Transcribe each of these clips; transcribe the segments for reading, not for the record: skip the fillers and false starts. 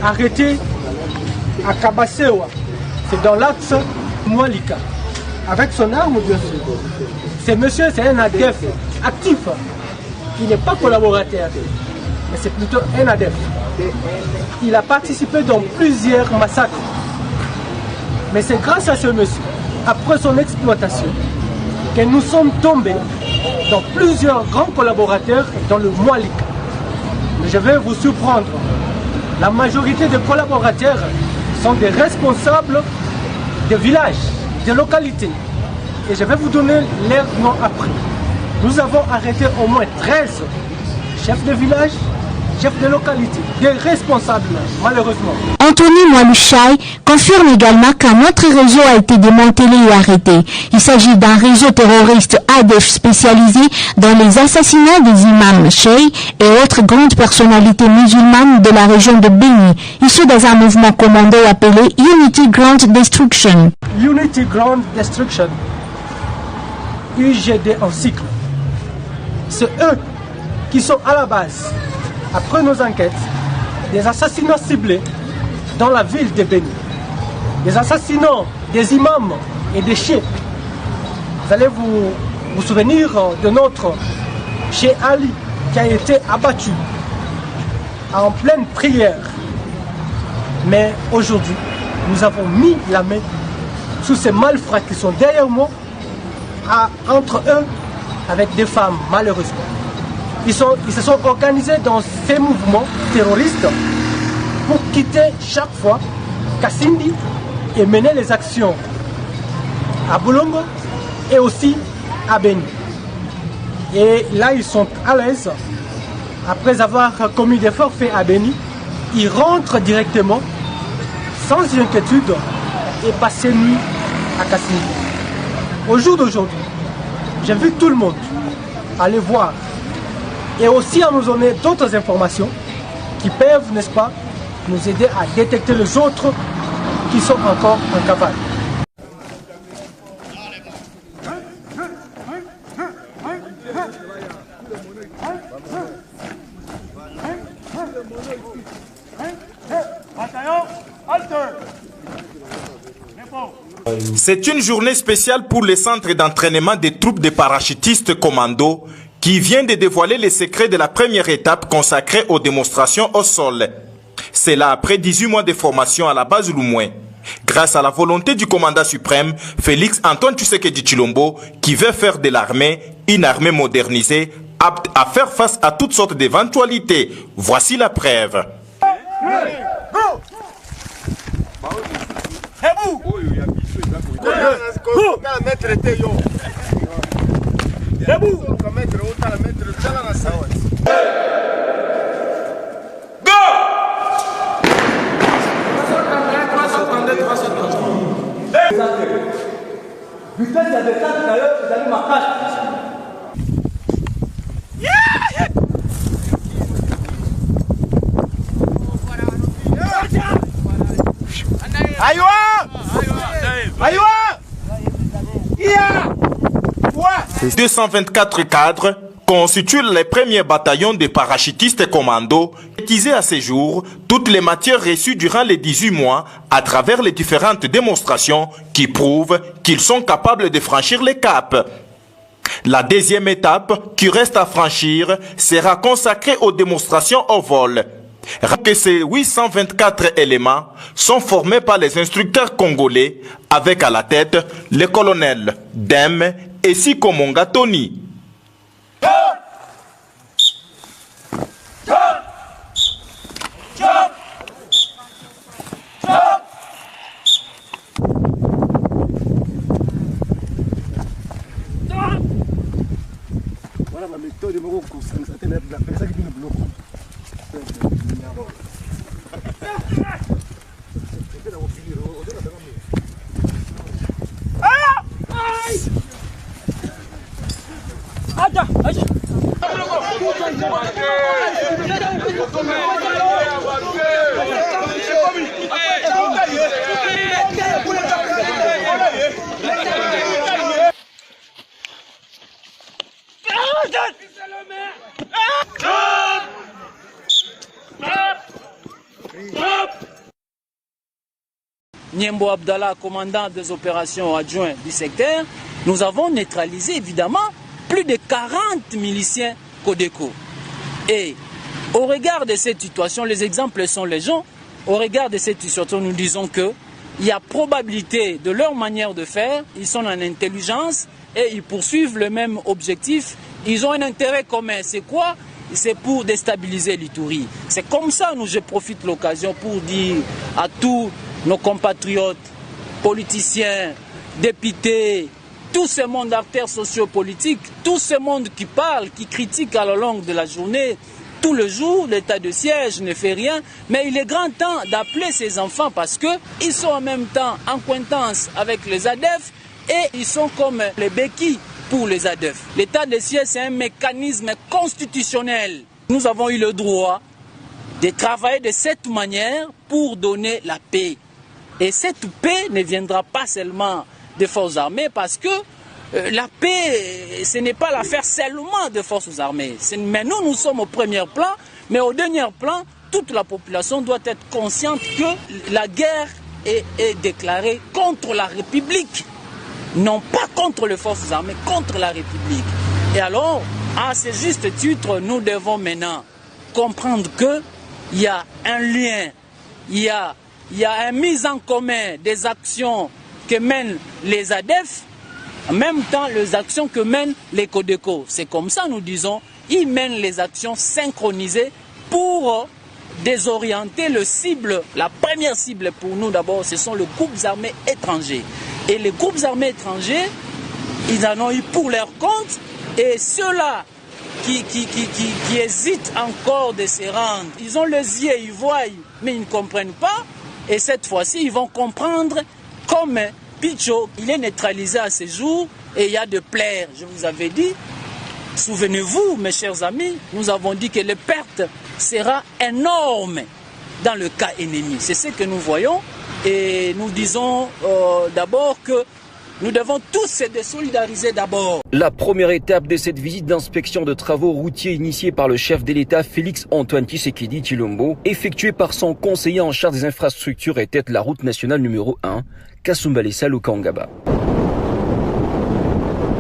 arrêté à Kabasewa, c'est dans l'axe Mwalika, avec son arme bien sûr. Ce monsieur, c'est un ADF actif, il n'est pas collaborateur, mais c'est plutôt un ADF. Il a participé dans plusieurs massacres. Mais c'est grâce à ce monsieur, après son exploitation, que nous sommes tombés dans plusieurs grands collaborateurs dans le Mwalika. Mais je vais vous surprendre. La majorité des collaborateurs sont des responsables de villages, de localités. Et je vais vous donner leur nom après. Nous avons arrêté au moins 13 chefs de village, chefs de localité, des responsables malheureusement. Anthony Mwalushai confirme également qu'un autre réseau a été démantelé et arrêté. Il s'agit d'un réseau terroriste ADF spécialisé dans les assassinats des imams Cheikh et autres grandes personnalités musulmanes de la région de Beni, issus dans un mouvement commando appelé Unity Ground Destruction. Unity Ground Destruction, UGD en cycle. C'est eux qui sont à la base, après nos enquêtes, des assassinats ciblés dans la ville de Beni. Des assassinats des imams et des chefs. Vous allez vous souvenir de notre Cheikh Ali qui a été abattu en pleine prière. Mais aujourd'hui, nous avons mis la main sur ces malfrats qui sont derrière moi, entre eux, avec des femmes, malheureusement. Ils se sont organisés dans ces mouvements terroristes pour quitter chaque fois Kasindi et mener les actions à Boulongo et aussi à Beni. Et là, ils sont à l'aise. Après avoir commis des forfaits à Beni, ils rentrent directement, sans inquiétude, et passent nuit à Kasindi. Au jour d'aujourd'hui, j'ai vu tout le monde aller voir et aussi à nous donner d'autres informations qui peuvent, n'est-ce pas, nous aider à détecter les autres qui sont encore en cavale. C'est une journée spéciale pour le centre d'entraînement des troupes de parachutistes commando qui vient de dévoiler les secrets de la première étape consacrée aux démonstrations au sol. C'est là après 18 mois de formation à la base Lumouin. Grâce à la volonté du commandant suprême, Félix Antoine Tshisekedi Tshilombo, qui veut faire de l'armée une armée modernisée, apte à faire face à toutes sortes d'éventualités. Voici la preuve. Aïwa! 224 cadres constituent les premiers bataillons de parachutistes commando utilisés à ce jour toutes les matières reçues durant les 18 mois à travers les différentes démonstrations qui prouvent qu'ils sont capables de franchir les caps. La deuxième étape qui reste à franchir sera consacrée aux démonstrations au vol. Que ces 824 éléments sont formés par les instructeurs congolais avec à la tête le colonel Dem et Siko Monga Tony. Voilà ma méthode de me concentrer la personne qui me bloque. Niembo Abdallah, commandant des opérations adjoints du secteur, nous avons neutralisé évidemment plus de 40 miliciens Codeco. Et au regard de cette situation, les exemples sont légion. Au regard de cette situation, nous disons que il y a probabilité de leur manière de faire, ils sont en intelligence et ils poursuivent le même objectif. Ils ont un intérêt commun. C'est quoi? C'est pour déstabiliser l'Ituri. C'est comme ça que je profite de l'occasion pour dire à tous nos compatriotes, politiciens, députés, tout ce monde d'acteurs sociopolitiques, tout ce monde qui parle, qui critique à la longue de la journée, tout le jour, l'état de siège ne fait rien, mais il est grand temps d'appeler ces enfants parce qu'ils sont en même temps en coïncidence avec les ADF et ils sont comme les béquilles pour les ADF. L'état de siège, c'est un mécanisme constitutionnel. Nous avons eu le droit de travailler de cette manière pour donner la paix. Et cette paix ne viendra pas seulement des forces armées parce que la paix, ce n'est pas l'affaire seulement des forces armées. Mais nous sommes au premier plan, mais au dernier plan, toute la population doit être consciente que la guerre est déclarée contre la République. Non pas contre les forces armées, contre la République. Et alors, à ce juste titre, nous devons maintenant comprendre qu'il y a un lien, il y a une mise en commun des actions que mènent les ADF, en même temps les actions que mènent les Codeco. C'est comme ça, nous disons, ils mènent les actions synchronisées pour désorienter le cible. La première cible pour nous d'abord, ce sont les groupes armés étrangers. Et les groupes armés étrangers, ils en ont eu pour leur compte. Et ceux-là qui hésitent encore de se rendre, ils ont les yeux, ils voient, mais ils ne comprennent pas. Et cette fois-ci, ils vont comprendre comme Picho, il est neutralisé à ce jour et il y a de plaire. Je vous avais dit, souvenez-vous, mes chers amis, nous avons dit que les pertes seront énormes dans le cas ennemi. C'est ce que nous voyons et nous disons d'abord que nous devons tous se désolidariser d'abord. La première étape de cette visite d'inspection de travaux routiers initiée par le chef de l'État Félix Antoine Tshisekedi Tshilombo, effectuée par son conseiller en charge des infrastructures, était la route nationale numéro 1, Kasumbalesa-Lukangaba.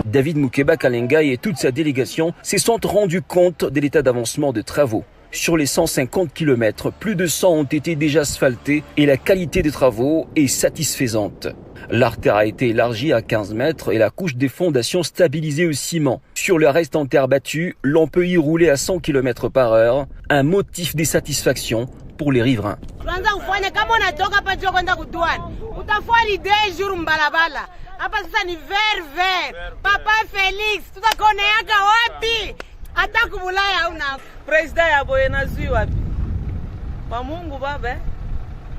David Mukeba Kalengai et toute sa délégation se sont rendus compte de l'état d'avancement de travaux. Sur les 150 km, plus de 100 ont été déjà asphaltés et la qualité des travaux est satisfaisante. L'artère a été élargie à 15 mètres et la couche des fondations stabilisée au ciment. Sur le reste en terre battue, l'on peut y rouler à 100 km/h, un motif de satisfaction pour les riverains.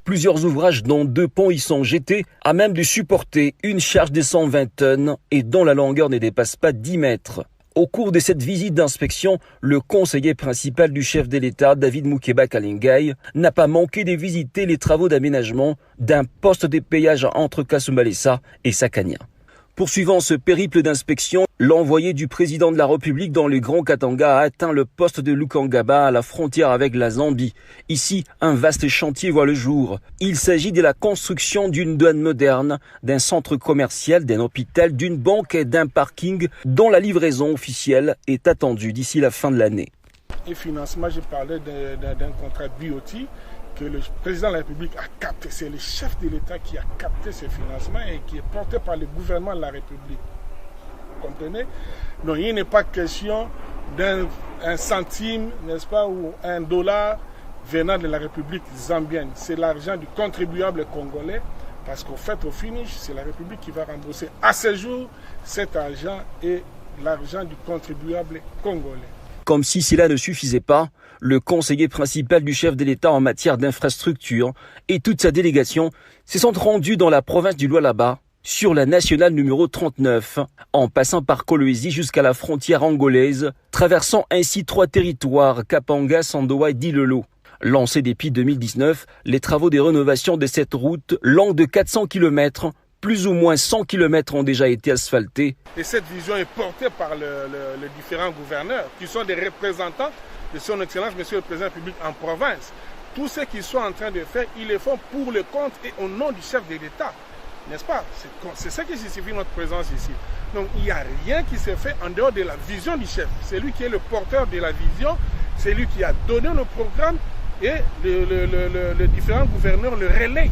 Plusieurs ouvrages dont 2 ponts y sont jetés à même de supporter une charge de 120 tonnes et dont la longueur ne dépasse pas 10 mètres. Au cours de cette visite d'inspection, le conseiller principal du chef de l'État, David Mukeba Kalengai, n'a pas manqué de visiter les travaux d'aménagement d'un poste de péage entre Kasumbalesa et Sakania. Poursuivant ce périple d'inspection, l'envoyé du président de la République dans le Grand Katanga a atteint le poste de Lukangaba à la frontière avec la Zambie. Ici, un vaste chantier voit le jour. Il s'agit de la construction d'une douane moderne, d'un centre commercial, d'un hôpital, d'une banque et d'un parking dont la livraison officielle est attendue d'ici la fin de l'année. Et financement, je parlais d'un contrat BOT que le président de la République a capté. C'est le chef de l'État qui a capté ce financement et qui est porté par le gouvernement de la République. Vous comprenez? Donc il n'est pas question d'un centime, n'est-ce pas, ou $1 venant de la République zambienne. C'est l'argent du contribuable congolais parce qu'au fait, au finish, c'est la République qui va rembourser. À ce jour, cet argent est l'argent du contribuable congolais. Comme si cela ne suffisait pas, le conseiller principal du chef de l'État en matière d'infrastructure et toute sa délégation se sont rendus dans la province du Lualaba, sur la nationale numéro 39, en passant par Kolwezi jusqu'à la frontière angolaise, traversant ainsi 3 territoires, Kapanga, Sandoa et Dilolo. Lancés depuis 2019, les travaux de rénovation de cette route, longue de 400 km, plus ou moins 100 km ont déjà été asphaltés. Et cette vision est portée par les différents gouverneurs, qui sont des représentants de son Excellence, Monsieur le Président de la République en province. tout ce qu'ils sont en train de faire, ils le font pour le compte et au nom du chef de l'État. N'est-ce pas? C'est ça qui justifie notre présence ici. Donc il n'y a rien qui se fait en dehors de la vision du chef. C'est lui qui est le porteur de la vision, c'est lui qui a donné le programme et les différents gouverneurs le relayent.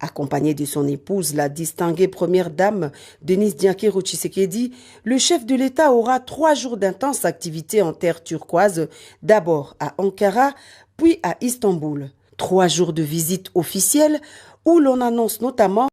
Accompagné de son épouse, la distinguée première dame Denise Diankero Tshisekedi, le chef de l'État aura 3 jours d'intenses activités en terre turquoise, d'abord à Ankara, puis à Istanbul. 3 jours de visite officielle où l'on annonce notamment